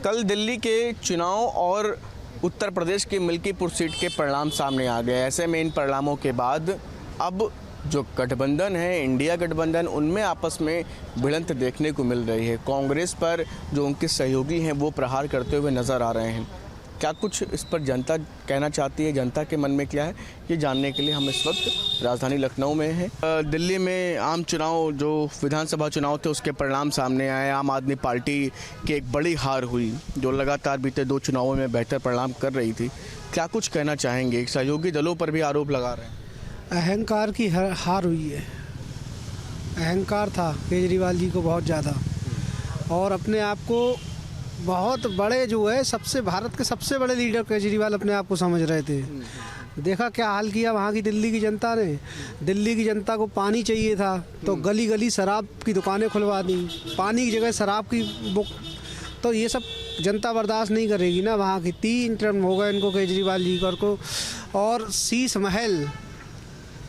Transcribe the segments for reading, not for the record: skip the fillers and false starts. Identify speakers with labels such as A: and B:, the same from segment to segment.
A: कल दिल्ली के चुनाव और उत्तर प्रदेश की मिल्कीपुर सीट के परिणाम सामने आ गए। ऐसे में इन परिणामों के बाद अब जो गठबंधन है, इंडिया गठबंधन, उनमें आपस में भिड़ंत देखने को मिल रही है। कांग्रेस पर जो उनके सहयोगी हैं वो प्रहार करते हुए नज़र आ रहे हैं। क्या कुछ इस पर जनता कहना चाहती है, जनता के मन में क्या है, ये जानने के लिए हम इस वक्त राजधानी लखनऊ में हैं। दिल्ली में आम चुनाव, जो विधानसभा चुनाव थे, उसके परिणाम सामने आए। आम आदमी पार्टी की एक बड़ी हार हुई, जो लगातार बीते 2 चुनावों में बेहतर परिणाम कर रही थी। क्या कुछ कहना चाहेंगे? सहयोगी दलों पर भी आरोप लगा रहे हैं।
B: अहंकार की हार हुई है। अहंकार था केजरीवाल जी को बहुत ज़्यादा, और अपने आप को बहुत बड़े, जो है सबसे, भारत के सबसे बड़े लीडर केजरीवाल अपने आप को समझ रहे थे। देखा क्या हाल किया वहाँ की दिल्ली की जनता ने। दिल्ली की जनता को पानी चाहिए था तो गली गली शराब की दुकानें खुलवा दी, पानी की जगह शराब की बुक। तो ये सब जनता बर्दाश्त नहीं करेगी ना। वहाँ की 3 टर्म हो गए इनको, केजरीवाल जी को। और शीश महल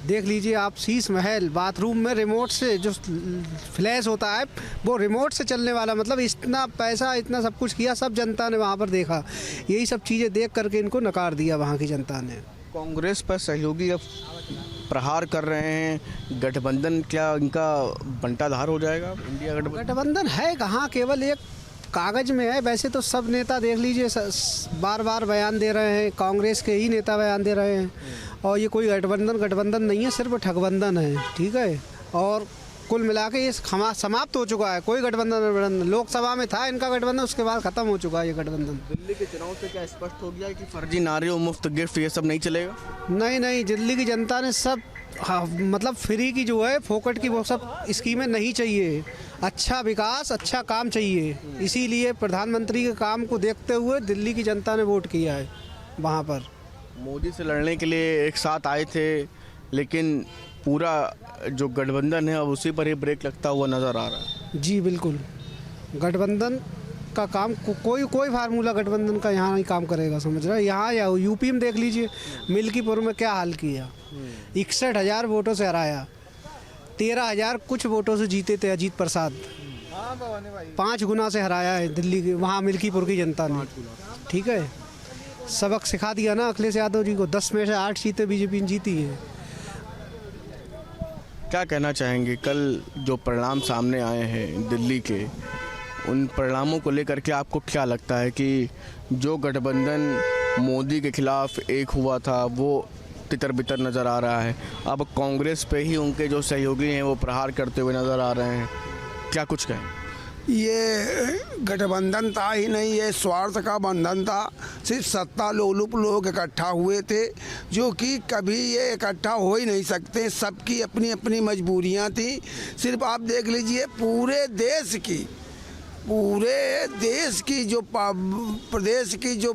B: देख लीजिए आप, शीश महल बाथरूम में रिमोट से जो फ्लैश होता है वो रिमोट से चलने वाला, मतलब इतना पैसा, इतना सब कुछ किया, सब जनता ने वहाँ पर देखा। यही सब चीज़ें देख करके इनको नकार दिया वहाँ की जनता ने।
A: कांग्रेस पर सहयोगी अब प्रहार कर रहे हैं। गठबंधन क्या इनका बंटाधार हो जाएगा? इंडिया
B: गठबंधन है कहाँ, केवल एक कागज़ में है। वैसे तो सब नेता देख लीजिए बार बार बयान दे रहे हैं, कांग्रेस के ही नेता बयान दे रहे हैं। और ये कोई गठबंधन नहीं है, सिर्फ ठगबंधन है, ठीक है। और कुल मिला के ये समाप्त हो चुका है। कोई गठबंधन लोकसभा में था इनका गठबंधन, उसके बाद ख़त्म हो चुका है ये गठबंधन।
A: दिल्ली के चुनाव से क्या स्पष्ट हो गया कि फर्जी नारे और मुफ्त गिफ्ट ये सब नहीं चलेगा?
B: नहीं, दिल्ली की जनता ने सब, हाँ, मतलब फ्री की जो है, फोकट की, वो सब स्कीमें नहीं चाहिए। अच्छा विकास, अच्छा काम चाहिए। इसीलिए प्रधानमंत्री के काम को देखते हुए दिल्ली की जनता ने वोट किया है वहाँ पर।
A: मोदी से लड़ने के लिए एक साथ आए थे, लेकिन पूरा जो गठबंधन है अब उसी पर ही ब्रेक लगता हुआ नज़र आ रहा है।
B: जी बिल्कुल, गठबंधन का काम कोई फार्मूला गठबंधन का यहाँ नहीं काम करेगा, समझ रहे हैं। यहाँ या यूपी में देख लीजिए, मिल्कीपुर में क्या हाल किया। 61,000 वोटों से हराया, 13,000 कुछ वोटों से जीते थे अजीत प्रसाद। 5 गुना से हराया है दिल्ली की, वहाँ मिल्कीपुर की जनता ने, ठीक है। सबक सिखा दिया ना अखिलेश यादव जी को। 10 में से 8 सीटें बीजेपी ने जीती है।
A: क्या कहना चाहेंगे? कल जो परिणाम सामने आए हैं दिल्ली के, उन परिणामों को लेकर के आपको क्या लगता है कि जो गठबंधन मोदी के खिलाफ एक हुआ था वो तितर बितर नज़र आ रहा है? अब कांग्रेस पे ही उनके जो सहयोगी हैं वो प्रहार करते हुए नज़र आ रहे हैं। क्या कुछ कहें?
C: ये गठबंधन था ही नहीं, ये स्वार्थ का बंधन था। सिर्फ सत्ता लोलुप लोग इकट्ठा हुए थे, जो कि कभी ये इकट्ठा हो ही नहीं सकते। सबकी अपनी अपनी मजबूरियां थी। सिर्फ आप देख लीजिए, पूरे देश की जो प्रदेश की जो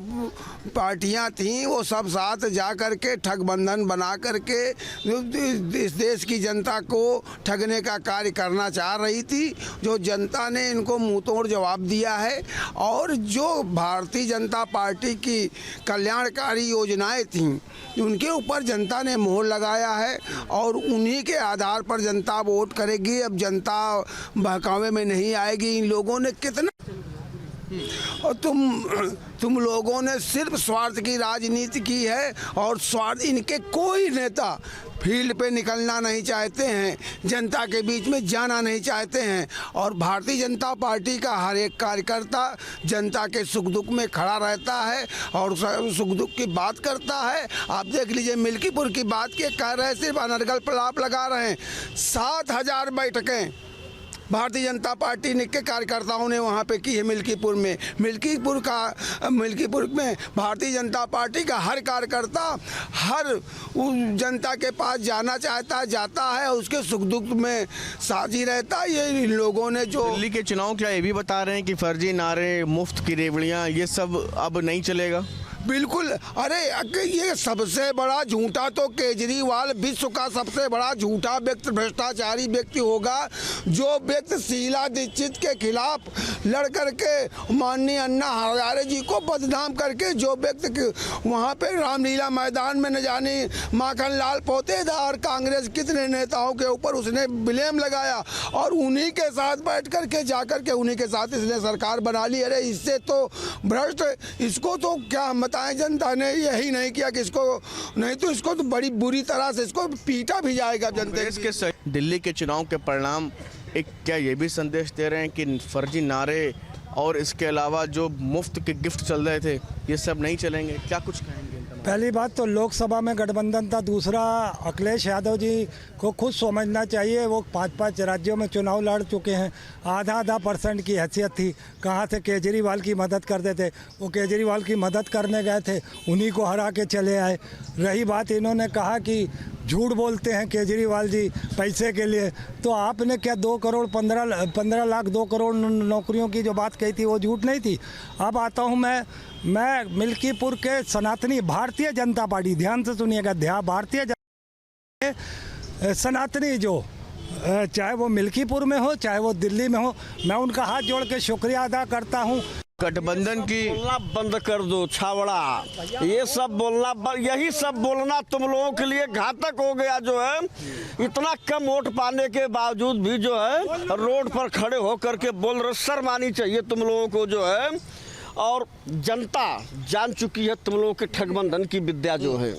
C: पार्टियां थीं, वो सब साथ जा कर के ठगबंधन बना करके इस देश की जनता को ठगने का कार्य करना चाह रही थी, जो जनता ने इनको मुंह तोड़ जवाब दिया है। और जो भारतीय जनता पार्टी की कल्याणकारी योजनाएं थीं, उनके ऊपर जनता ने मोहर लगाया है और उन्हीं के आधार पर जनता वोट करेगी। अब जनता बहकावे में नहीं आएगी। इन लोगों ने कितना, और तुम लोगों ने सिर्फ स्वार्थ की राजनीति की है। और स्वार्थ, इनके कोई नेता फील्ड पे निकलना नहीं चाहते हैं, जनता के बीच में जाना नहीं चाहते हैं। और भारतीय जनता पार्टी का हर एक कार्यकर्ता जनता के सुख दुख में खड़ा रहता है और सुख दुख की बात करता है। आप देख लीजिए, मिल्कीपुर की बात के कह रहे हैं, सिर्फ अनर्गल प्रलाप लगा रहे हैं। 7,000 बैठकें भारतीय जनता पार्टी के कार्यकर्ताओं ने वहाँ पे की है मिल्कीपुर में। मिल्कीपुर में भारतीय जनता पार्टी का हर कार्यकर्ता हर जनता के पास जाना जाता है, उसके सुख दुख में साझी रहता है। ये इन लोगों ने जो
A: दिल्ली के चुनाव क्या ये भी बता रहे हैं कि फर्जी नारे, मुफ्त की रेवड़ियाँ, ये सब अब नहीं चलेगा?
C: बिल्कुल। अरे ये सबसे बड़ा झूठा तो केजरीवाल विश्व का सबसे बड़ा झूठा व्यक्ति, भ्रष्टाचारी व्यक्ति होगा, जो व्यक्ति शीला दीक्षित के खिलाफ लड़ करके माननीय अन्ना हजारे जी को बदनाम करके, जो व्यक्ति वहाँ पे रामलीला मैदान में न जाने माखन लाल पोतेदार कांग्रेस कितने नेताओं के ऊपर उसने ब्लेम लगाया, और उन्हीं के साथ बैठ करके जाकर के उन्हीं के साथ इसने सरकार बना ली। अरे इससे तो भ्रष्ट, इसको तो क्या हम बताएं, जनता ने यही नहीं किया कि इसको, नहीं तो इसको तो बड़ी बुरी तरह से इसको पीटा भी जाएगा जनता
A: के। दिल्ली के चुनाव के परिणाम एक क्या ये भी संदेश दे रहे हैं कि फर्जी नारे और इसके अलावा जो मुफ्त के गिफ्ट चल रहे थे ये सब नहीं चलेंगे? क्या कुछ कहेंगे?
D: पहली बात तो लोकसभा में गठबंधन था, दूसरा अखिलेश यादव जी को खुद समझना चाहिए, वो 5-5 राज्यों में चुनाव लड़ चुके हैं, आधा % की हैसियत थी, कहाँ से केजरीवाल की मदद करते थे, वो केजरीवाल की मदद करने गए थे, उन्हीं को हरा के चले आए। रही बात, इन्होंने कहा कि झूठ बोलते हैं केजरीवाल जी पैसे के लिए, तो आपने क्या 2 करोड़ 15 लाख 2 करोड़ नौकरियों की जो बात कही थी वो झूठ नहीं थी? अब आता हूँ मैं मिल्कीपुर के सनातनी भारतीय जनता पार्टी, ध्यान से सुनिएगा, भारतीय जनता सनातनी जो चाहे वो मिल्कीपुर में हो चाहे वो दिल्ली में हो, मैं उनका हाथ जोड़ के शुक्रिया अदा करता हूँ।
A: गठबंधन की
E: बोलना बंद कर दो छावड़ा, ये सब बोलना, यही सब बोलना तुम लोगों के लिए घातक हो गया। जो है इतना कम वोट पाने के बावजूद भी जो है रोड पर खड़े होकर के बोल रहे, शर्म आनी चाहिए तुम लोगों को जो है। और जनता जान चुकी है तुम लोगों के ठगबंधन की विद्या जो है।